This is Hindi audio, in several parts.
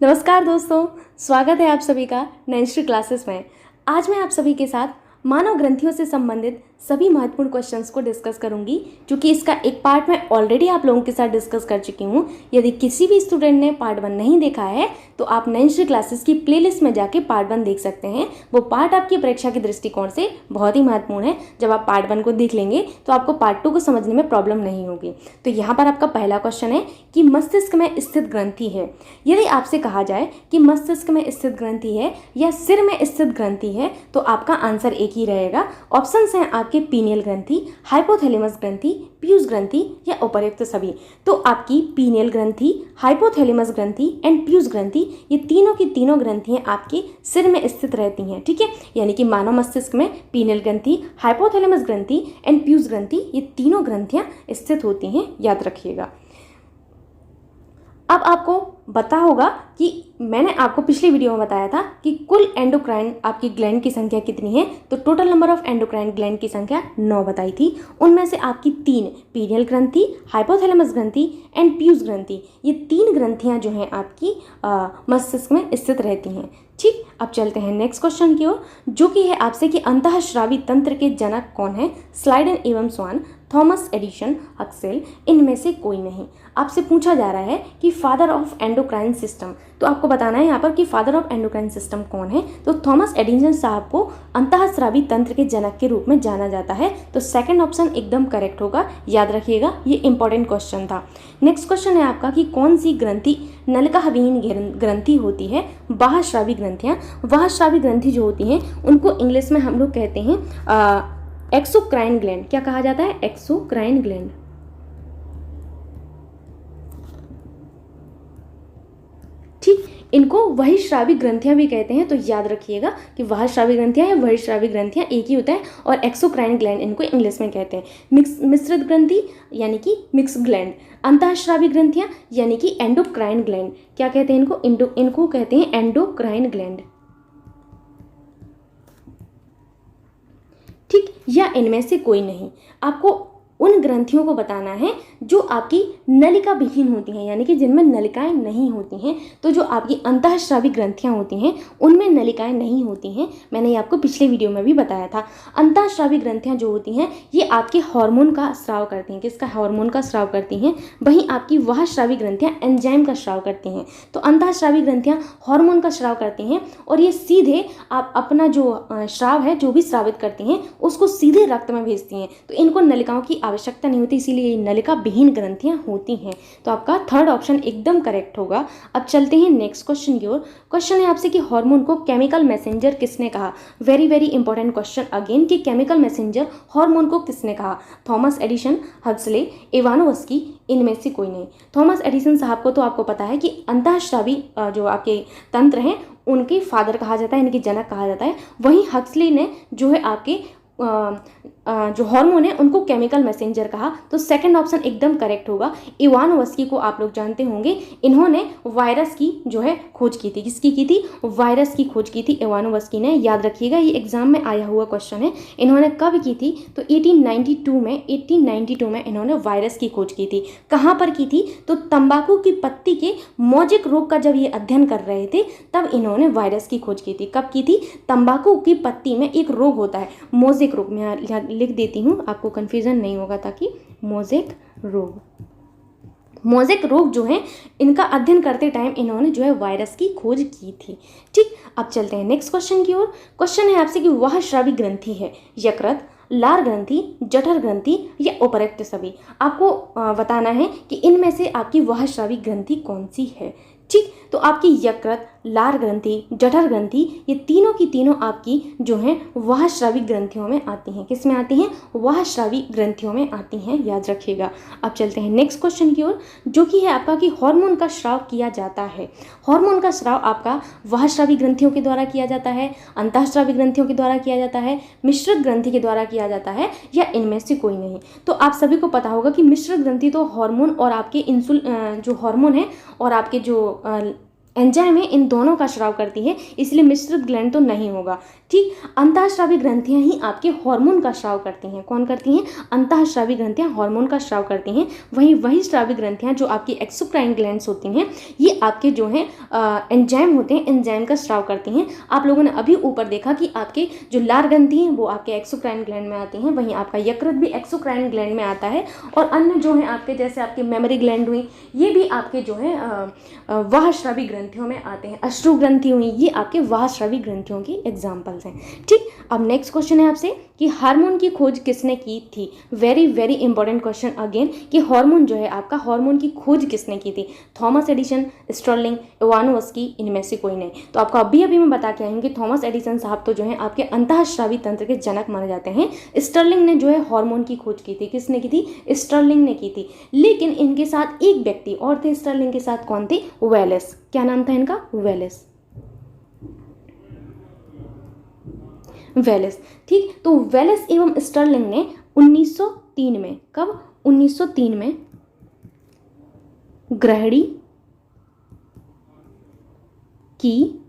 नमस्कार दोस्तों, स्वागत है आप सभी का नैन्श्री क्लासेस में। आज मैं आप सभी के साथ मानव ग्रंथियों से संबंधित सभी महत्वपूर्ण क्वेश्चंस को डिस्कस करूंगी, क्योंकि इसका एक पार्ट मैं ऑलरेडी आप लोगों के साथ डिस्कस कर चुकी हूं। यदि किसी भी स्टूडेंट ने पार्ट 1 नहीं देखा है तो आप नैन्श्री क्लासेस की प्लेलिस्ट में जाके पार्ट 1 देख सकते हैं। वो पार्ट आपकी परीक्षा के दृष्टिकोण से बहुत ही महत्वपूर्ण है। जब आप पार्ट 1 को देख लेंगे तो आपको पार्ट 2 को समझने में प्रॉब्लम नहीं होगी। तो यहाँ पर आपका पहला क्वेश्चन है कि मस्तिष्क में स्थित ग्रंथि है। यदि आपसे कहा जाए कि मस्तिष्क में स्थित ग्रंथि है या सिर में स्थित ग्रंथि है तो आपका आंसर एक ही रहेगा। ऑप्शंस हैं आपके पीनियल ग्रंथि, हाइपोथैलेमस ग्रंथि, पीयूष ग्रंथि या उपर्युक्त सभी। तो आपकी पीनियल ग्रंथि, हाइपोथैलेमस ग्रंथि एंड पीयूष ग्रंथि, ये तीनों की तीनों ग्रंथियां आपके सिर में स्थित रहती हैं। ठीक है, यानी कि मानव मस्तिष्क में पीनियल ग्रंथि, हाइपोथैलेमस ग्रंथि एंड पीयूष ग्रंथि, ये तीनों ग्रंथियां स्थित होती हैं, याद रखिएगा। अब आपको पता होगा कि मैंने आपको पिछली वीडियो में बताया था कि कुल एंडोक्राइन आपकी ग्लैंड की संख्या कितनी है। तो total number of endocrine gland की संख्या 9 बताई थी। उनमें से आपकी 3 पीनियल ग्रंथि, हाइपोथैलेमस ग्रंथि एंड पीयूष ग्रंथि, ये 3 ग्रंथियां जो हैं आपकी मस्तिष्क में स्थित रहती हैं। ठीक, अब चलते हैं नेक्स्ट क्वेश्चन की ओर, जो कि है आपसे कि अंतःस्रावी तंत्र के जनक कौन है। स्लाइडन एवं स्वान, थॉमस एडिसन, हक्सेल, इनमें से कोई नहीं। आपसे पूछा जा रहा है कि फादर ऑफ एंडोक्राइन सिस्टम, तो आपको बताना है यहाँ पर कि फादर ऑफ एंडोक्राइन सिस्टम कौन है। तो थॉमस एडिसन साहब को अंतःस्रावी तंत्र के जनक के रूप में जाना जाता है। तो सेकंड ऑप्शन एकदम करेक्ट होगा, याद रखिएगा, ये इंपॉर्टेंट क्वेश्चन था। नेक्स्ट क्वेश्चन है आपका कि कौन सी ग्रंथि नलिकाविहीन ग्रंथि होती है। बाह्यस्रावी ग्रंथियाँ, बाह्यस्रावी ग्रंथि जो होती हैं उनको इंग्लिश में हम लोग कहते हैं एक्सोक्राइन ग्लैंड। क्या कहा जाता है? Exocrine gland. ठीक, इनको वहिश्रावी ग्रंथियां भी कहते हैं। तो याद रखिएगा कि वहिश्रावी ग्रंथियां या वहिश्रावी ग्रंथियां एक ही होता है, और एक्सोक्राइन ग्लैंड इनको इंग्लिश में कहते हैं। मिश्रित ग्रंथि यानी कि मिक्स ग्लैंड, अंतःस्रावी ग्रंथियां यानी कि एंडोक्राइन ग्लैंड। क्या कहते हैं इनको? इनको कहते हैं एंडोक्राइन ग्लैंड। ठीक, या इनमें से कोई नहीं। आपको उन ग्रंथियों को बताना है जो आपकी नलिका विहीन होती हैं, यानी कि जिनमें नलिकाएं नहीं होती हैं। तो जो आपकी अंतःस्रावी ग्रंथियां होती हैं उनमें नलिकाएं नहीं होती हैं। मैंने ये आपको पिछले वीडियो में भी बताया था। अंतःस्रावी ग्रंथियां जो होती हैं ये आपके हार्मोन का स्राव करती हैं। किसका? हार्मोन का स्राव करती हैं। वहीं आपकी वहस्रावी ग्रंथियां एंजाइम का स्राव करती हैं। तो अंतःस्रावी ग्रंथियां हार्मोन का स्राव करती हैं और ये सीधे आप अपना जो स्राव है, जो भी स्रावित करती हैं, उसको सीधे रक्त में भेजती हैं। तो इनको नलिकाओं की आवश्यकता नहीं होती, इसीलिए ये नलिका विहीन ग्रंथियां होती हैं। तो आपका थर्ड ऑप्शन एकदम करेक्ट होगा। अब चलते हैं नेक्स्ट क्वेश्चन की ओर। क्वेश्चन है आपसे कि हार्मोन को केमिकल मैसेंजर किसने कहा। Very very important question again, कि केमिकल मैसेंजर हार्मोन को किसने कहा। थॉमस एडिसन, हक्सले, इवानोव्स्की, इनमें से कोई नहीं। थॉमस एडिसन साहब को तो आपको पता है कि अंतःस्रावी जो आपके तंत्र हैं उनके फादर कहा जाता है, इनके जनक कहा जाता है। वहीं हक्सले ने जो है आपके जो हार्मोन है उनको केमिकल मैसेंजर कहा। तो सेकंड ऑप्शन एकदम करेक्ट होगा। इवानोव्स्की को आप लोग जानते होंगे, इन्होंने वायरस की जो है खोज की थी। किसकी की थी? वायरस की खोज की थी इवानोव्स्की ने। याद रखिएगा, ये एग्जाम में आया हुआ क्वेश्चन है। इन्होंने कब की थी? तो 1892 में इन्होंने वायरस की खोज की थी। कहाँ पर की थी? तो तंबाकू की पत्ती के मोजेक रोग का जब ये अध्ययन कर रहे थे तब इन्होंने वायरस की खोज की थी। कब की थी? तंबाकू की पत्ती में एक रोग होता है मोजेक रोग। मैं यहाँ लिख देती हूँ, आपको कंफ्यूजन नहीं होगा, ताकि मोजेक रोग जो है इनका अध्ययन करते टाइम इन्होंने जो है वायरस की खोज की थी। ठीक, अब चलते हैं नेक्स्ट क्वेश्चन की ओर। क्वेश्चन है आपसे कि वहस्रावी ग्रंथि है यकृत, लार ग्रंथि, जठर ग्रंथि या उपर्युक्त सभी। आपको बताना है कि इनमें से आपकी वहस्रावी ग्रंथि कौन सी है। ठीक, तो आपकी यकृत, लार ग्रंथि, जठर ग्रंथि, ये तीनों की तीनों आपकी जो हैं वहस्रावी ग्रंथियों में आती हैं। किस में आती हैं? वहस्रावी ग्रंथियों में आती हैं, याद रखिएगा। अब चलते हैं नेक्स्ट क्वेश्चन की ओर, जो कि है आपका कि हार्मोन का स्राव किया जाता है। हार्मोन का स्राव आपका वहस्रावी ग्रंथियों के द्वारा किया जाता है, अंतःस्रावी ग्रंथियों के द्वारा किया जाता है, मिश्रित ग्रंथि के द्वारा किया जाता है, या इनमें से कोई नहीं। तो आप सभी को पता होगा कि मिश्रित ग्रंथि तो हार्मोन और आपके जो हार्मोन है और आपके जो एंजाइम है, इन दोनों का स्राव करती है, इसलिए मिश्रित ग्लैंड तो नहीं होगा। ठीक, अंतःस्रावी ग्रंथियां ही आपके हार्मोन का स्राव करती हैं। कौन करती हैं? अंतःस्रावी ग्रंथियां हार्मोन का स्राव करती हैं। वही स्रावी ग्रंथियां जो आपकी एक्सोक्राइन ग्लैंड्स होती हैं, ये आपके जो हैं एंजाइम होते हैं, एंजाइम का स्राव करती हैं। आप लोगों ने अभी ऊपर देखा कि आपके जो लार ग्रंथि हैं वो आपके एक्सोक्राइन ग्लैंड में आती हैं, वहीं आपका यकृत भी एक्सोक्राइन ग्लैंड में आता है। और अन्य जो है आपके, जैसे आपके मेमोरी ग्लैंड हुई, ये भी आपके जो है वाहस्रावी ग्रंथियों में आते हैं। अश्रु ग्रंथि हुई, ये आपके वाहस्रावी ग्रंथियों की एग्जाम्पल्स हैं। ठीक, अब नेक्स्ट क्वेश्चन है आपसे कि हार्मोन की खोज किसने की थी। Very very important question again, कि हार्मोन जो है आपका, हार्मोन की खोज किसने की थी। थॉमस एडिसन, स्टर्लिंग, इवानोव्स्की, इनमें से कोई नहीं। तो आपको अभी मैं बता के आई हूँ कि थॉमस एडिसन साहब तो जो है आपके अंतःस्रावी तंत्र के जनक माने जाते हैं। स्टर्लिंग ने जो है हार्मोन की खोज की थी। किसने की थी? स्टर्लिंग ने की थी। लेकिन इनके साथ एक व्यक्ति और थे, स्टर्लिंग के साथ कौन थे? वेलेस। क्या नाम था इनका? वेलेस। वेलेस। ठीक, तो वेलेस एवं स्टर्लिंग ने 1903 में, कब? 1903 में ग्रहणी की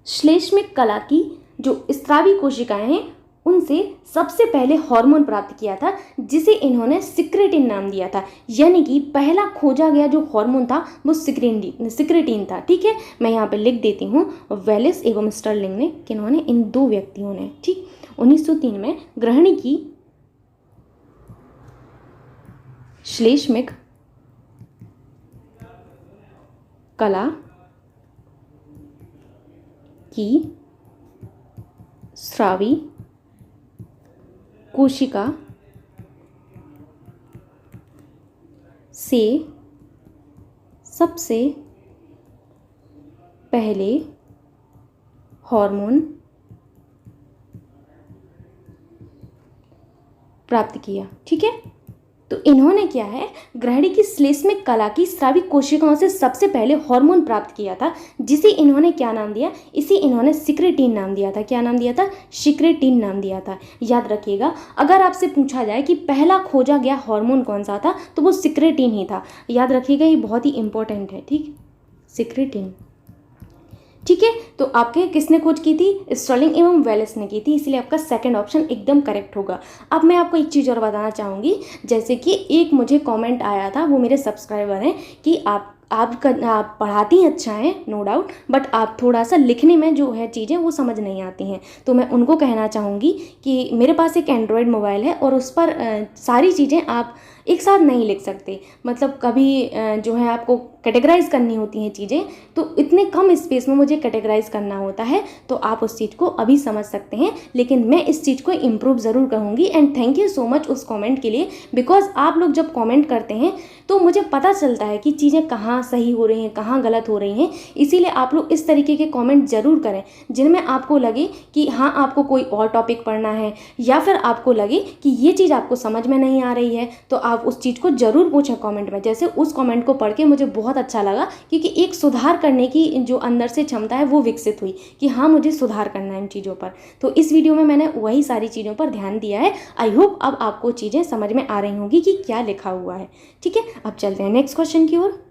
श्लेष्मिक कला की जो स्रावी कोशिकाएं हैं उनसे सबसे पहले हार्मोन प्राप्त किया था, जिसे इन्होंने सिक्रेटिन नाम दिया था। यानी कि पहला खोजा गया जो हार्मोन था वो सिक्रेटिन था। ठीक है, मैं यहाँ पे लिख देती हूँ, वेलेस एवं स्टर्लिंग ने, किन्होंने? इन दो व्यक्तियों ने। ठीक, 1903 में ग्रहणी की श्लेष्मिक कला की स्रावी कोशिका से सबसे पहले हार्मोन प्राप्त किया। ठीक है, तो इन्होंने क्या है, ग्रहणी की श्लेष्मिक कला की स्रावी कोशिकाओं से सबसे पहले हार्मोन प्राप्त किया था, जिसे इन्होंने क्या नाम दिया? इसे इन्होंने सिक्रेटिन नाम दिया था। क्या नाम दिया था? सिक्रेटिन नाम दिया था। याद रखिएगा, अगर आपसे पूछा जाए कि पहला खोजा गया हार्मोन कौन सा था, तो वो सिक्रेटिन ही था। याद रखिएगा, ये बहुत ही इंपॉर्टेंट है। ठीक, सिक्रेटिन। ठीक है, तो आपके किसने खोज की थी? स्टर्लिंग एवं वेलेस ने की थी, इसलिए आपका सेकंड ऑप्शन एकदम करेक्ट होगा। अब मैं आपको एक चीज़ और बताना चाहूँगी, जैसे कि एक मुझे कमेंट आया था, वो मेरे सब्सक्राइबर हैं, कि आप पढ़ाती अच्छा हैं, नो डाउट, बट आप थोड़ा सा लिखने में जो है चीज़ें वो समझ नहीं आती हैं। तो मैं उनको कहना चाहूँगी कि मेरे पास एक एंड्रॉयड मोबाइल है और उस पर सारी चीज़ें आप एक साथ नहीं लिख सकते। मतलब कभी जो है आपको कैटेगराइज करनी होती हैं चीज़ें, तो इतने कम स्पेस में मुझे कैटेगराइज करना होता है, तो आप उस चीज़ को अभी समझ सकते हैं। लेकिन मैं इस चीज़ को इम्प्रूव ज़रूर कहूँगी। And thank you so much उस कमेंट के लिए, बिकॉज आप लोग जब कमेंट करते हैं तो मुझे पता चलता है कि चीज़ें कहाँ सही हो रही हैं, कहाँ गलत हो रही हैं। इसीलिए आप लोग इस तरीके के कमेंट ज़रूर करें जिनमें आपको लगे कि हाँ, आपको कोई और टॉपिक पढ़ना है, या फिर आपको लगे कि ये चीज़ आपको समझ में नहीं आ रही है, तो आप उस चीज़ को ज़रूर पूछें कमेंट में। जैसे उस कमेंट को पढ़ के मुझे बहुत अच्छा लगा, क्योंकि एक सुधार करने की जो अंदर से क्षमता है वो विकसित हुई कि हाँ, मुझे सुधार करना है इन चीज़ों पर। तो इस वीडियो में मैंने वही सारी चीज़ों पर ध्यान दिया है। आई होप अब आपको चीज़ें समझ में आ रही होंगी कि क्या लिखा हुआ है। ठीक है, अब चलते हैं नेक्स्ट क्वेश्चन की ओर।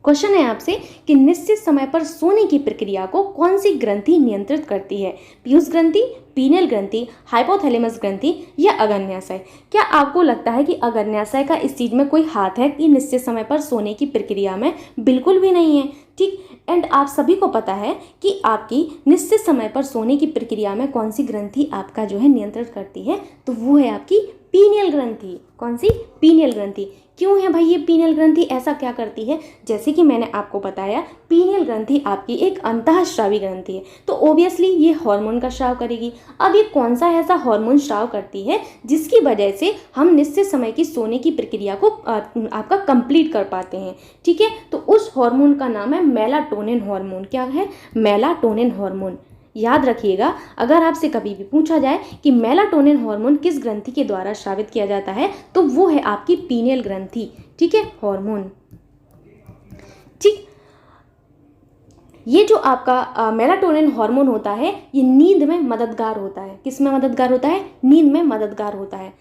क्वेश्चन है आपसे कि निश्चित समय पर सोने की प्रक्रिया को कौन सी ग्रंथि नियंत्रित करती है? पीयूष ग्रंथि, पीनियल ग्रंथि, हाइपोथैलेमस ग्रंथि या अग्न्याशय? क्या आपको लगता है कि अग्न्याशय का इस चीज़ में कोई हाथ है कि निश्चित समय पर सोने की प्रक्रिया में? बिल्कुल भी नहीं है। ठीक, एंड आप सभी को पता है कि आपकी निश्चित समय पर सोने की प्रक्रिया में कौन सी ग्रंथि आपका जो है नियंत्रित करती है, तो वो है आपकी पीनियल ग्रंथि। कौन सी? पीनियल ग्रंथि। क्यों है भाई ये पीनियल ग्रंथि, ऐसा क्या करती है? जैसे कि मैंने आपको बताया, पीनियल ग्रंथि आपकी एक अंतःस्रावी ग्रंथि है, तो ओबियसली ये हार्मोन का स्राव करेगी। अब ये कौन सा ऐसा हार्मोन स्राव करती है जिसकी वजह से हम निश्चित समय की सोने की प्रक्रिया को आपका कंप्लीट कर पाते हैं? ठीक है, तो उस हार्मोन का नाम है मेलाटोनिन हार्मोन। क्या है? Melatonin hormone. याद रखिएगा, अगर आपसे कभी भी पूछा जाए कि मेलाटोनिन हार्मोन किस ग्रंथि के द्वारा स्रावित किया जाता है, तो वो है आपकी पीनियल ग्रंथि। ठीक है, हार्मोन। ठीक, ये जो आपका मेलाटोनिन हार्मोन होता है ये नींद में मददगार होता है। किस में मददगार होता है? नींद में मददगार होता है।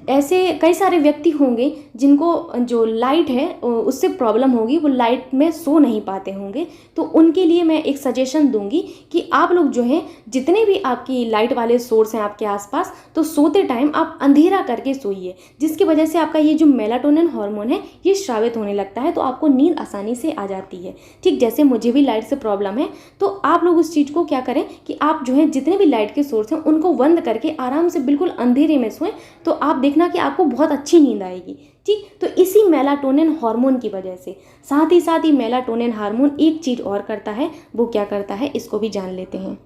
ऐसे कई सारे व्यक्ति होंगे जिनको जो लाइट है उससे प्रॉब्लम होगी, वो लाइट में सो नहीं पाते होंगे, तो उनके लिए मैं एक सजेशन दूंगी कि आप लोग जो है जितने भी आपकी लाइट वाले सोर्स हैं आपके आसपास, तो सोते टाइम आप अंधेरा करके सोइए, जिसकी वजह से आपका ये जो मेलाटोनिन हार्मोन है ये स्रावित होने लगता है, तो आपको नींद आसानी से आ जाती है। ठीक जैसे मुझे भी लाइट से प्रॉब्लम है, तो आप लोग उस चीज़ को क्या करें कि आप जो है जितने भी लाइट के सोर्स हैं उनको बंद करके आराम से बिल्कुल अंधेरे में सोएं, तो आप देखना कि आपको बहुत अच्छी नींद आएगी। ठीक, तो इसी मेलाटोनिन हार्मोन की वजह से साथ ही मेलाटोनिन हार्मोन एक चीज़ और करता है। वो क्या करता है इसको भी जान लेते हैं।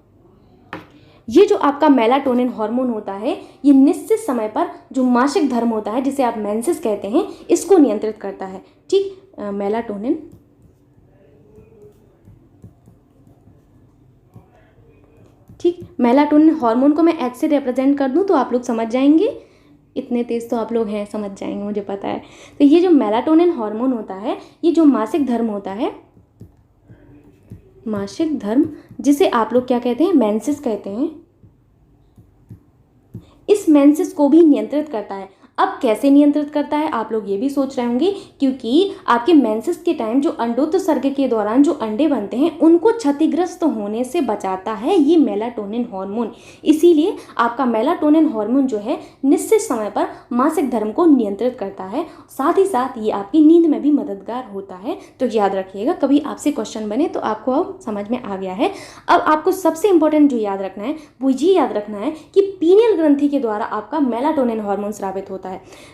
ये जो आपका मेलाटोनिन हार्मोन होता है ये निश्चित समय पर जो मासिक धर्म होता है जिसे आप मेंसेस कहते हैं इसको नियंत्रित करता है। ठीक, मेलाटोनिन ठीक, मेलाटोनिन हार्मोन को मैं एच से रिप्रेजेंट कर दूं तो आप लोग समझ जाएंगे। इतने तेज तो आप लोग हैं, समझ जाएंगे, मुझे पता है। तो ये जो मेलाटोनिन हार्मोन होता है ये जो मासिक धर्म होता है, मासिक धर्म जिसे आप लोग क्या कहते हैं? मेंसेस कहते हैं। इस मेंसेस को भी नियंत्रित करता है। अब कैसे नियंत्रित करता है आप लोग ये भी सोच रहे होंगे, क्योंकि आपके मेंसेस के टाइम जो अंडोत्सर्ग के दौरान जो अंडे बनते हैं उनको क्षतिग्रस्त होने से बचाता है ये मेलाटोनिन हार्मोन। इसीलिए आपका मेलाटोनिन हार्मोन जो है निश्चित समय पर मासिक धर्म को नियंत्रित करता है, साथ ही साथ ये आपकी नींद में भी मददगार होता है। तो याद रखिएगा, कभी आपसे क्वेश्चन बने तो आपको अब समझ में आ गया है। अब आपको सबसे इंपॉर्टेंट जो याद रखना है वो ये याद रखना है कि पीनियल ग्रंथि के द्वारा आपका मेलाटोनिन हार्मोन स्रावित होता है।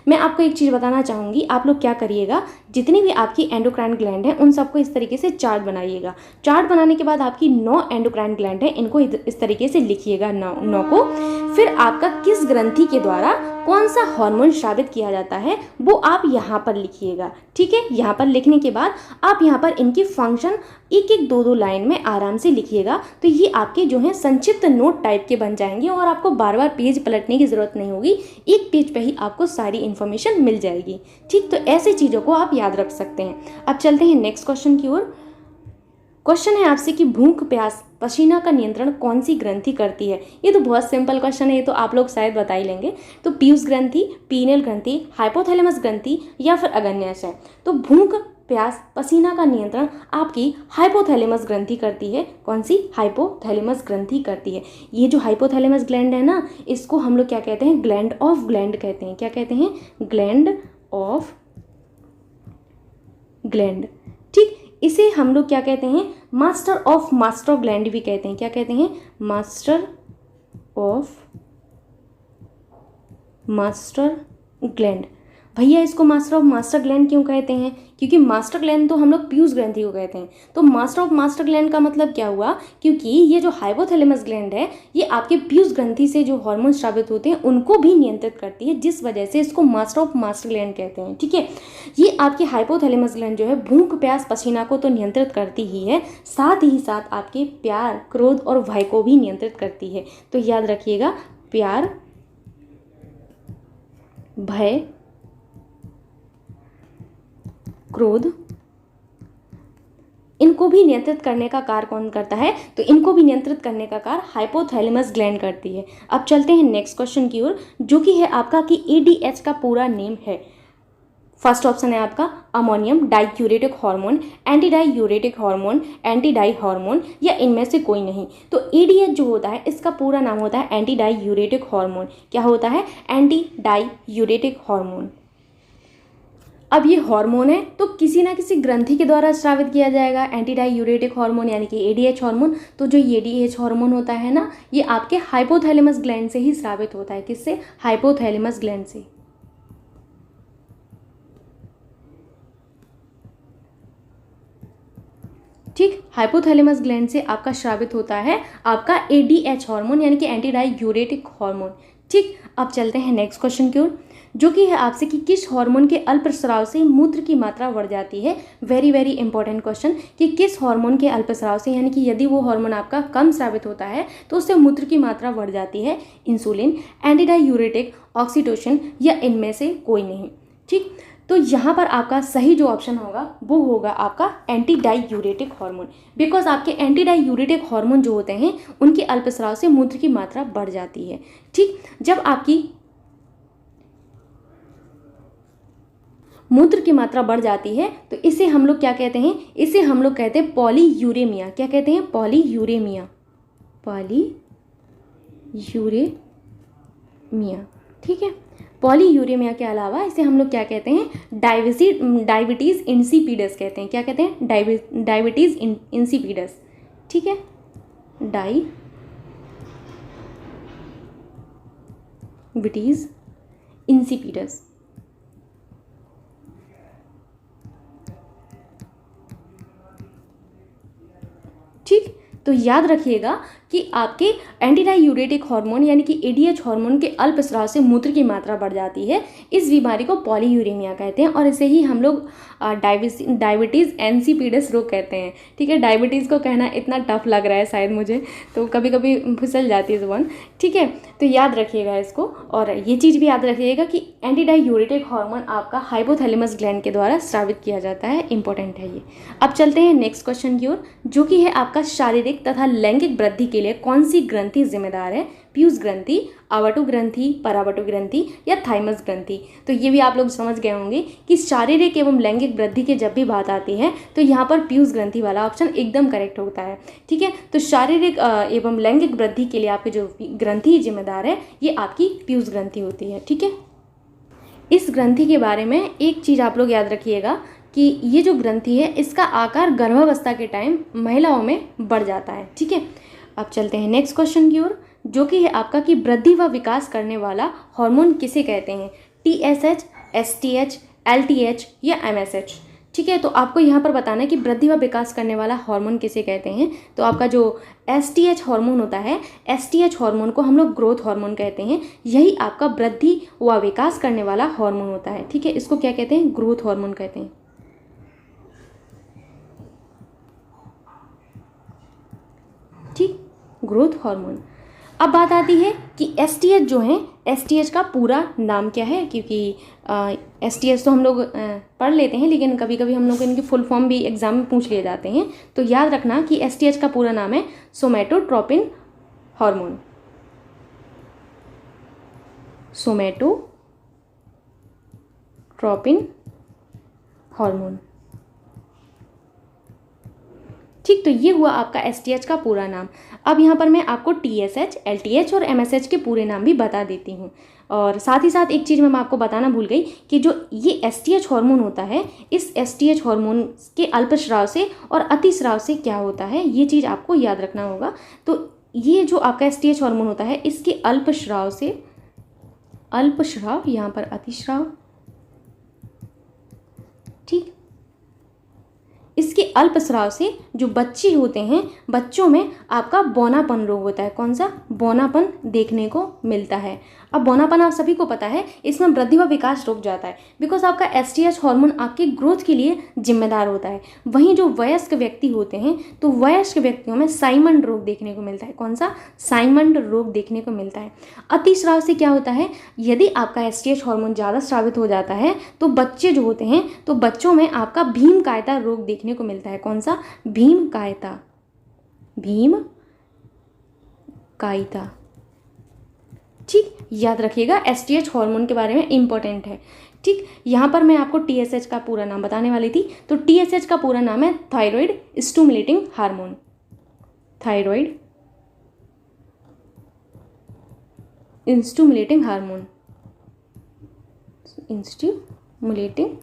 मैं आपको एक चीज़ बताना चाहूँगी, आप लोग क्या करिएगा, जितनी भी आपकी एंडोक्राइन ग्लैंड है उन सबको इस तरीके से चार्ट बनाइएगा। चार्ट बनाने के बाद आपकी 9 एंडोक्राइन ग्लैंड है, इनको इस तरीके से लिखिएगा 9 को। फिर आपका किस ग्रंथि के द्वारा कौन सा हार्मोन स्रावित किया जाता है वो आप यहाँ पर लिखिएगा। ठीक है, यहाँ पर लिखने के बाद आप यहाँ पर इनकी फंक्शन एक एक दो लाइन में आराम से लिखिएगा। तो ये आपके जो है संक्षिप्त नोट टाइप के बन जाएंगे और आपको बार बार पेज पलटने की ज़रूरत नहीं होगी, एक पेज पे ही आपको सारी इन्फॉर्मेशन मिल जाएगी। ठीक, तो ऐसी चीज़ों को आप याद रख सकते हैं। अब चलते हैं नेक्स्ट क्वेश्चन की ओर। क्वेश्चन है आपसे कि भूख प्यास पसीना का नियंत्रण कौन सी ग्रंथि करती है? ये तो बहुत सिंपल क्वेश्चन है, ये तो आप लोग शायद बता ही लेंगे। तो पीयूष ग्रंथि, पीनियल ग्रंथि, हाइपोथैलेमस ग्रंथि या फिर अग्न्याशय। तो भूख प्यास पसीना का नियंत्रण आपकी हाइपोथैलेमस ग्रंथि करती है। कौन सी? हाइपोथैलेमस ग्रंथि करती है। ये जो हाइपोथैलेमस ग्लैंड है ना, इसको हम लोग क्या कहते हैं? ग्लैंड ऑफ ग्लैंड कहते हैं। क्या कहते हैं? Gland of gland. ठीक, इसे हम लोग क्या कहते हैं? मास्टर ऑफ मास्टर ग्लैंड भी कहते हैं। क्या कहते हैं? Master of master gland. भैया इसको मास्टर ऑफ मास्टर ग्लैंड क्यों कहते हैं? क्योंकि मास्टर ग्लैंड तो हम लोग पीयूष ग्रंथि को कहते हैं। तो मास्टर ऑफ मास्टर ग्लैंड का मतलब क्या हुआ? क्योंकि ये जो हाइपोथैलेमस ग्लैंड है ये आपके पीयूष ग्रंथि से जो हार्मोन स्रावित होते हैं उनको भी नियंत्रित करती है, जिस वजह से इसको मास्टर ऑफ मास्टर ग्लैंड कहते हैं। ठीक है, ये आपकी हाइपोथैलेमस ग्लैंड जो है भूख प्यास पसीना को तो नियंत्रित करती ही है, साथ ही साथ आपके प्यार क्रोध और भय को भी नियंत्रित करती है। तो याद रखिएगा, प्यार भय क्रोध इनको भी नियंत्रित करने का कार्य कौन करता है? तो इनको भी नियंत्रित करने का कार्य हाइपोथैलेमस ग्लैंड करती है। अब चलते हैं नेक्स्ट क्वेश्चन की ओर, जो कि है आपका कि एडीएच का पूरा नेम है। फर्स्ट ऑप्शन है आपका ammonium diuretic hormone, anti diuretic hormone, anti di hormone या इनमें से कोई नहीं। तो एडीएच जो होता है इसका पूरा नाम होता है एंटी डाइयूरेटिक हार्मोन। क्या होता है? Anti diuretic hormone. अब ये हार्मोन है तो किसी ना किसी ग्रंथि के द्वारा स्रावित किया जाएगा एंटी डाइयूरेटिक हार्मोन यानी कि एडीएच हार्मोन। तो जो एडीएच हार्मोन होता है ना, ये आपके हाइपोथैलेमस ग्लैंड से ही स्रावित होता है। किससे? हाइपोथैलेमस ग्लैंड से। ठीक, हाइपोथैलेमस ग्लैंड से आपका स्रावित होता है आपका एडीएच हार्मोन यानी कि एंटी डाइयूरेटिक हार्मोन। ठीक, अब चलते हैं नेक्स्ट क्वेश्चन की ओर, जो कि है आपसे कि किस हार्मोन के अल्पस्राव से मूत्र की मात्रा बढ़ जाती है। वेरी वेरी इंपॉर्टेंट क्वेश्चन, कि किस हार्मोन के अल्पस्राव से, यानी कि यदि वो हार्मोन आपका कम स्रावित होता है तो उससे मूत्र की मात्रा बढ़ जाती है। इंसुलिन, एंटी डाइयूरेटिक, ऑक्सीटोसिन या इनमें से कोई नहीं। ठीक, तो यहाँ पर आपका सही जो ऑप्शन होगा वो होगा आपका एंटी डाईयूरेटिक हार्मोन, बिकॉज आपके एंटी डाईयूरेटिक हार्मोन जो होते हैं उनके अल्पस्राव से मूत्र की मात्रा बढ़ जाती है। ठीक, जब आपकी मूत्र की मात्रा बढ़ जाती है तो इसे हम लोग क्या कहते हैं, इसे हम लोग कहते हैं पॉलीयूरेमिया। क्या कहते हैं? पॉलीयूरेमिया, पॉलीयूरेमिया। ठीक है, पॉलीयूरेमिया के अलावा इसे हम लोग क्या कहते हैं? डायबिटीज़ इंसिपिडस कहते हैं। क्या कहते हैं? Diabetes insipidus. ठीक है, डायबिटीज़ इंसिपिडस। ठीक, तो याद रखिएगा कि आपके एंटी डाईयूरेटिक हार्मोन यानी कि एडीएच हार्मोन के अल्पस्राव से मूत्र की मात्रा बढ़ जाती है। इस बीमारी को पॉलीयूरेमिया कहते हैं और इसे ही हम लोग डायबिटीज़ इंसिपिडस रोग कहते हैं। ठीक है, डायबिटीज़ को कहना इतना टफ लग रहा है शायद मुझे, तो कभी कभी फिसल जाती है ज़ुबान। ठीक है, तो याद रखिएगा इसको, और ये चीज़ भी याद रखिएगा कि एंटी डाईयूरेटिक हार्मोन आपका हाइपोथैलेमस ग्लैंड के द्वारा स्रावित किया जाता है। इंपॉर्टेंट है ये। अब चलते हैं नेक्स्ट क्वेश्चन की ओर, जो कि है आपका शारीरिक तथा लैंगिक वृद्धि के लिए कौन सी ग्रंथि जिम्मेदार है? पीयूष ग्रंथि, आवर्त ग्रंथि, परावर्त ग्रंथि या थाइमस ग्रंथि। तो ये भी आप लोग समझ गए होंगे कि शारीरिक एवं लैंगिक वृद्धि की जब भी बात आती है तो यहाँ पर पीयूष ग्रंथि वाला ऑप्शन एकदम करेक्ट होता है। ठीक है, तो शारीरिक एवं लैंगिक वृद्धि के लिए आपकी जो ग्रंथि जिम्मेदार है ये आपकी पीयूष ग्रंथि होती है। ठीक है, इस ग्रंथि के बारे में एक चीज़ आप लोग याद रखिएगा कि ये जो ग्रंथि है इसका आकार गर्भावस्था के टाइम महिलाओं में बढ़ जाता है। ठीक है, अब चलते हैं नेक्स्ट क्वेश्चन की ओर, जो कि है आपका कि वृद्धि व विकास करने वाला हार्मोन किसे कहते हैं? टीएसएच, एसटीएच, एलटीएच या एमएसएच। ठीक है, तो आपको यहाँ पर बताना है कि वृद्धि व विकास करने वाला हार्मोन किसे कहते हैं। तो आपका जो एसटीएच हार्मोन होता है, एसटीएच हार्मोन को हम लोग ग्रोथ हार्मोन कहते हैं। यही आपका वृद्धि व विकास करने वाला हार्मोन होता है। ठीक है, इसको क्या कहते हैं? ग्रोथ हार्मोन कहते हैं। ठीक, ग्रोथ हार्मोन। अब बात आती है कि एसटीएच जो है, एसटीएच का पूरा नाम क्या है? क्योंकि एसटीएच तो हम लोग पढ़ लेते हैं, लेकिन कभी कभी हम लोग इनकी फुल फॉर्म भी एग्जाम में पूछ लिए जाते हैं। तो याद रखना कि एसटीएच का पूरा नाम है सोमैटोट्रोपिन हार्मोन। सोमैटोट्रोपिन हार्मोन। ठीक, तो ये हुआ आपका एसटीएच का पूरा नाम। अब यहाँ पर मैं आपको टीएसएच, एलटीएच और एमएसएच के पूरे नाम भी बता देती हूँ। और साथ ही साथ एक चीज़ मैं आपको बताना भूल गई कि जो ये एसटीएच हार्मोन होता है, इस एसटीएच हार्मोन के अल्पस्राव से और अतिस्राव से क्या होता है, ये चीज़ आपको याद रखना होगा। तो ये जो आपका एसटीएच हार्मोन होता है इसके अल्पस्राव से, अल्पस्राव यहाँ पर अतिस्राव, ठीक, इसके अल्पस्राव से जो बच्चे होते हैं, बच्चों में आपका बौनापन रोग होता है। कौन सा? बौनापन देखने को मिलता है। अब बौनापन आप सभी को पता है, इसमें वृद्धि व विकास रुक जाता है, बिकॉज आपका एसटीएच हार्मोन आपके ग्रोथ के लिए जिम्मेदार होता है। वहीं जो वयस्क व्यक्ति होते हैं तो वयस्क व्यक्तियों में साइमंड रोग देखने को मिलता है। कौन सा? साइमंड रोग देखने को मिलता है। अतिस्राव से क्या होता है? यदि आपका एसटीएच हार्मोन ज़्यादा स्रावित हो जाता है तो बच्चे जो होते हैं तो बच्चों में आपका भीमकायता रोग देखने को मिलता है। कौन सा? भीमकायता, भीमकायता। ठीक, याद रखिएगा एसटीएच हार्मोन के बारे में, इंपॉर्टेंट है। ठीक, यहाँ पर मैं आपको टीएसएच का पूरा नाम बताने वाली थी। तो टीएसएच का पूरा नाम है thyroid stimulating hormone. Thyroid stimulating hormone, stimulating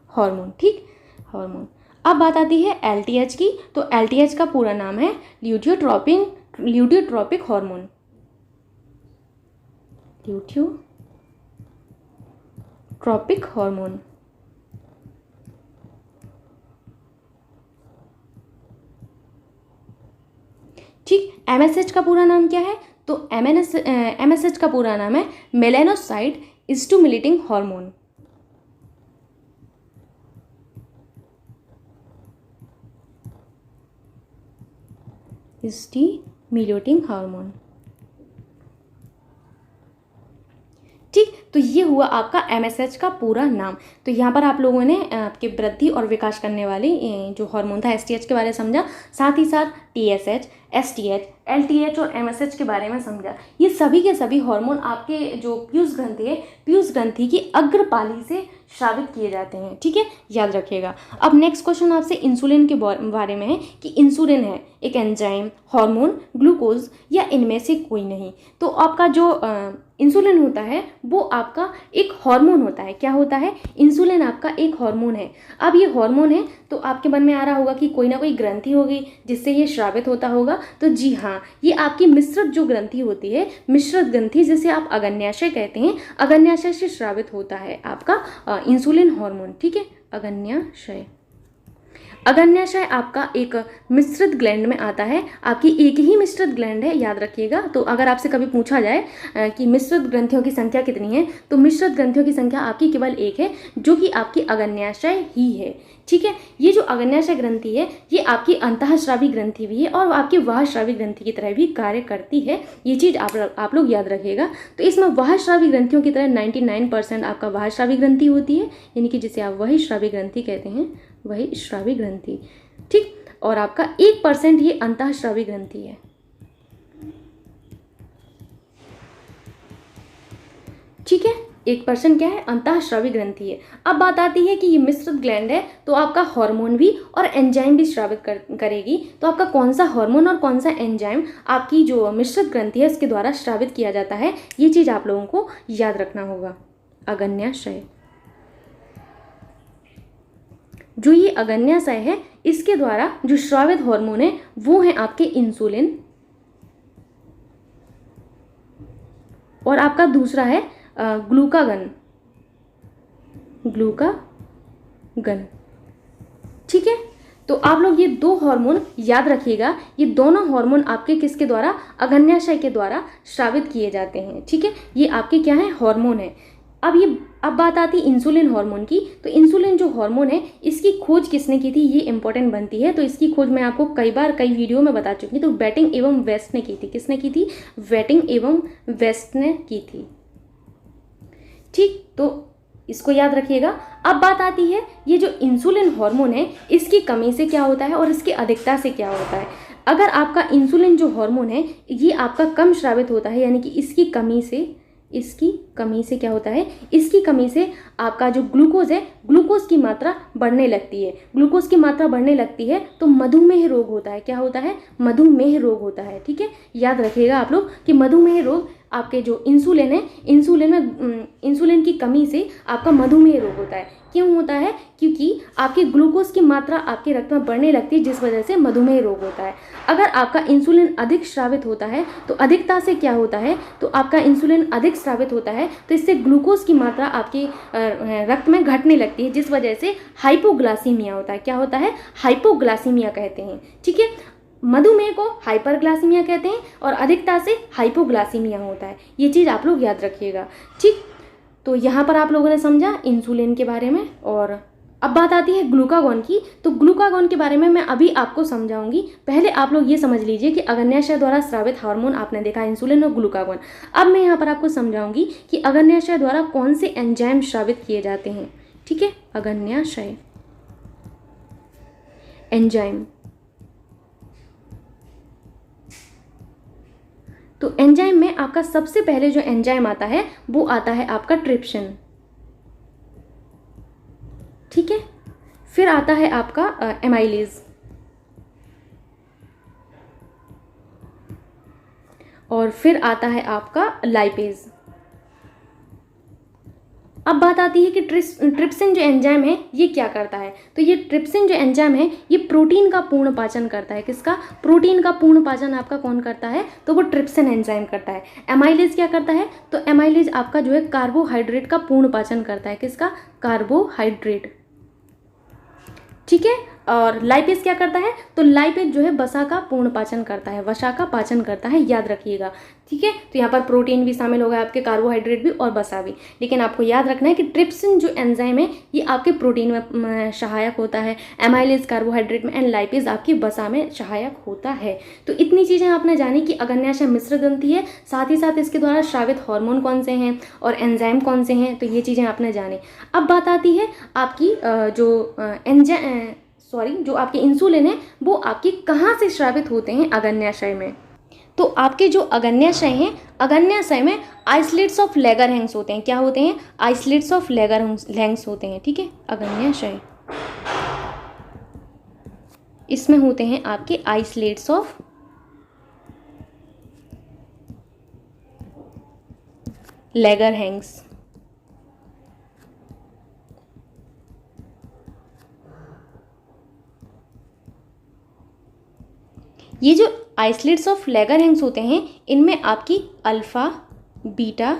hormone. ठीक, हार्मोन। अब बात आती है एलटीएच की। तो एलटीएच का पूरा नाम है ल्यूटियोट्रोपिक हार्मोन। ल्यूटियोट्रोपिक हार्मोन। ठीक, एमएसएच का पूरा नाम क्या है? तो एमएसएच का पूरा नाम है melanocyte stimulating hormone. Stimulating hormone. ठीक, तो ये हुआ आपका MSH का पूरा नाम। तो यहाँ पर आप लोगों ने आपके वृद्धि और विकास करने वाली जो हार्मोन था STH के बारे में समझा, साथ ही साथ TSH, STH, LTH और MSH के बारे में समझा। ये सभी के सभी हार्मोन आपके जो पीयूष ग्रंथि है, पीयूष ग्रंथि की अग्रपाली से स्रावित किए जाते हैं। ठीक है, याद रखिएगा। अब नेक्स्ट क्वेश्चन आपसे इंसुलिन के बारे में है कि इंसुलिन है एक एंजाइम, हार्मोन, ग्लूकोज या इनमें से कोई नहीं। तो आपका जो इंसुलिन होता है वो आपका एक हार्मोन होता है। क्या होता है? इंसुलिन आपका एक हार्मोन है। अब ये हार्मोन है तो आपके मन में आ रहा होगा कि कोई ना कोई ग्रंथि होगी जिससे ये स्रावित होता होगा। तो जी हाँ, ये आपकी मिश्रित जो ग्रंथि होती है, मिश्रित ग्रंथि जिसे आप अग्न्याशय कहते हैं, अग्न्याशय से स्रावित होता है आपका इंसुलिन हार्मोन। ठीक है, अग्न्याशय। अग्न्याशय आपका एक मिश्रित ग्लैंड में आता है। आपकी एक ही मिश्रित ग्लैंड है, याद रखिएगा। तो अगर आपसे कभी पूछा जाए कि मिश्रित ग्रंथियों की संख्या कितनी है, तो मिश्रित ग्रंथियों की संख्या आपकी केवल एक है, जो कि आपकी अग्न्याशय ही है। ठीक है, ये जो अग्न्याशय ग्रंथि है ये आपकी अंतःस्रावी ग्रंथि भी है और आपकी बाह्यस्रावी ग्रंथि की तरह भी कार्य करती है। ये चीज़ आप लोग याद रखिएगा। तो इसमें बाह्यस्रावी ग्रंथियों की तरह 99% आपका बाह्यस्रावी ग्रंथि होती है, यानी कि जिसे आप वही श्रावी ग्रंथि कहते हैं, वही श्रावी ग्रंथि। ठीक, और आपका 1% ये अंतःस्रावी ग्रंथि है। ठीक है, 1% क्या है? अंतःस्रावी ग्रंथि है। अब बात आती है कि ये मिश्रित ग्लैंड है तो आपका हार्मोन भी और एंजाइम भी स्रावित करेगी। तो आपका कौन सा हार्मोन और कौन सा एंजाइम आपकी जो मिश्रित ग्रंथि है उसके द्वारा स्रावित किया जाता है, ये चीज़ आप लोगों को याद रखना होगा। अग्न्याशय, जो ये अग्न्याशय है इसके द्वारा जो स्रावित हार्मोन है वो है आपके इंसुलिन, और आपका दूसरा है ग्लूकागन। ठीक है, तो आप लोग ये दो हार्मोन याद रखिएगा। ये दोनों हार्मोन आपके किसके द्वारा? अग्न्याशय के द्वारा स्रावित किए जाते हैं। ठीक है, ये आपके क्या है? हार्मोन है। अब बात आती है इंसुलिन हार्मोन की। तो इंसुलिन जो हार्मोन है इसकी खोज किसने की थी, ये इंपॉर्टेंट बनती है। तो इसकी खोज मैं आपको कई वीडियो में बता चुकी। तो वेटिंग एवं वेस्ट ने की थी। किसने की थी? वेटिंग एवं वेस्ट ने की थी। ठीक, तो इसको याद रखिएगा। अब बात आती है ये जो इंसुलिन हार्मोन है इसकी कमी से क्या होता है और इसकी अधिकता से क्या होता है। अगर आपका इंसुलिन जो हार्मोन है ये आपका कम स्रावित होता है, यानी कि इसकी कमी से क्या होता है? इसकी कमी से आपका जो ग्लूकोज है, ग्लूकोज की मात्रा बढ़ने लगती है। ग्लूकोज की मात्रा बढ़ने लगती है तो मधुमेह रोग होता है। क्या होता है? मधुमेह रोग होता है। ठीक है, याद रखिएगा आप लोग कि मधुमेह रोग आपके जो इंसुलिन है, इंसुलिन की कमी से आपका मधुमेह रोग होता है। क्यों होता है? क्योंकि आपकी ग्लूकोज की मात्रा आपके रक्त में बढ़ने लगती है, जिस वजह से मधुमेह रोग होता है। अगर आपका इंसुलिन अधिक स्रावित होता है तो अधिकता से क्या होता है? तो आपका इंसुलिन अधिक स्रावित होता है तो इससे ग्लूकोज की मात्रा आपके रक्त में घटने लगती है, जिस वजह से हाइपोग्लासीमिया होता है। क्या होता है? हाइपोग्लासीमिया कहते हैं। ठीक है, मधुमेह को हाइपरग्लासीमिया कहते हैं और अधिकता से हाइपोग्लासीमिया होता है। ये चीज़ आप लोग याद रखिएगा। ठीक, तो यहाँ पर आप लोगों ने समझा इंसुलिन के बारे में। और अब बात आती है ग्लूकागॉन की। तो ग्लूकागॉन के बारे में मैं अभी आपको समझाऊंगी। पहले आप लोग ये समझ लीजिए कि अग्न्याशय द्वारा स्रावित हार्मोन आपने देखा इंसुलिन और ग्लूकागॉन। अब मैं यहाँ पर आपको समझाऊंगी कि अग्न्याशय द्वारा कौन से एंजाइम स्रावित किए जाते हैं। ठीक है, अग्न्याशय एंजाइम। तो एंजाइम में आपका सबसे पहले जो एंजाइम आता है वो आता है आपका ट्रिप्सिन। ठीक है, फिर आता है आपका एमाइलेज, और फिर आता है आपका लाइपेज। अब बात आती है कि ट्रिप्सिन जो एंजाइम है ये क्या करता है। तो ये ट्रिप्सिन जो एंजाइम है ये प्रोटीन का पूर्ण पाचन करता है। किसका? प्रोटीन का पूर्ण पाचन आपका कौन करता है? तो वो ट्रिप्सिन एंजाइम करता है। एमाइलेज क्या करता है? तो एमाइलेज आपका जो है कार्बोहाइड्रेट का पूर्ण पाचन करता है। किसका? कार्बोहाइड्रेट। ठीक है, और लाइपेज क्या करता है, तो लाइपेज जो है वसा का पूर्ण पाचन करता है, वसा का पाचन करता है, याद रखिएगा। ठीक है, तो यहाँ पर प्रोटीन भी शामिल होगा आपके, कार्बोहाइड्रेट भी और वसा भी। लेकिन आपको याद रखना है कि ट्रिप्सिन जो एंजाइम है ये आपके प्रोटीन में सहायक होता है, एमाइलेज कार्बोहाइड्रेट में, एंड लाइपेज आपकी वसा में सहायक होता है। तो इतनी चीज़ें आपने जानी कि अग्न्याशय मिश्र ग्रंथि है, साथ ही साथ इसके द्वारा स्रावित हार्मोन कौन से हैं और एंजाइम कौन से हैं, तो ये चीज़ें आपने जानी। अब बात आती है आपकी जो आपके इंसुलिन है वो आपके कहाँ से स्रावित होते हैं अग्न्याशय में। तो आपके जो अग्न्याशय हैं, अग्न्याशय में आइसलेट्स ऑफ लैगरहैंस होते हैं। क्या होते हैं? आइसलेट्स ऑफ लैगरहैंस होते हैं। ठीक है, अग्न्याशय इसमें होते हैं आपके आइसलेट्स ऑफ लैगरहैंस। ये जो आइसलेट्स ऑफ लैगरहैंस होते हैं इनमें आपकी अल्फा, बीटा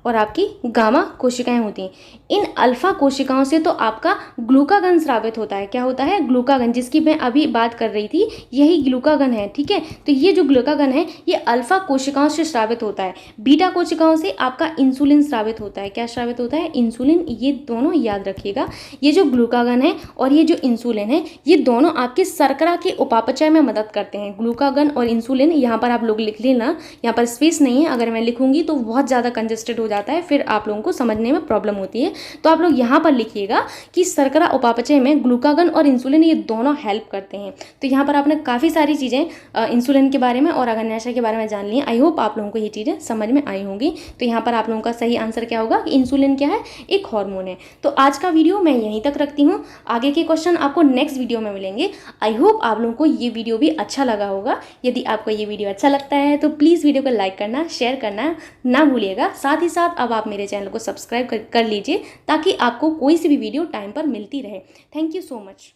और आपकी गामा कोशिकाएं होती हैं। इन अल्फा कोशिकाओं से तो आपका ग्लूकागन स्रावित होता है। क्या होता है? ग्लूकागन, जिसकी मैं अभी बात कर रही थी, यही ग्लूकागन है। ठीक है, तो ये जो ग्लूकागन है ये अल्फा कोशिकाओं से स्रावित होता है। बीटा कोशिकाओं से आपका इंसुलिन स्रावित होता है। क्या स्रावित होता है? इंसुलिन। ये दोनों याद रखिएगा, ये जो ग्लूकागन है और ये जो इंसुलिन है ये दोनों आपके शर्करा के उपापचय में मदद करते हैं। ग्लूकागन और इंसुलिन यहाँ पर आप लोग लिख लेना, यहाँ पर स्पेस नहीं है, अगर मैं लिखूंगी तो बहुत ज़्यादा कंजेस्टेड हो जाता है, फिर आप लोगों को समझने में प्रॉब्लम होती है। तो आप लोग यहाँ पर लिखिएगा कि शर्करा उपापचय में ग्लूकागन और इंसुलिन ये दोनों हेल्प करते हैं। तो यहाँ पर आपने काफ़ी सारी चीज़ें इंसुलिन के बारे में और अग्न्याशय के बारे में जान ली हैं। आई होप आप लोगों को ये चीज़ें समझ में आई होंगी। तो यहाँ पर आप लोगों का सही आंसर क्या होगा कि इंसुलिन क्या है? एक हार्मोन है। तो आज का वीडियो मैं यहीं तक रखती हूँ, आगे के क्वेश्चन आपको नेक्स्ट वीडियो में मिलेंगे। आई होप आप लोगों को ये वीडियो भी अच्छा लगा होगा। यदि आपको ये वीडियो अच्छा लगता है तो प्लीज़ वीडियो को लाइक करना, शेयर करना ना भूलिएगा। साथ ही साथ अब आप मेरे चैनल को सब्सक्राइब कर लीजिए ताकि आपको कोई सी भी वीडियो टाइम पर मिलती रहे। Thank you so much.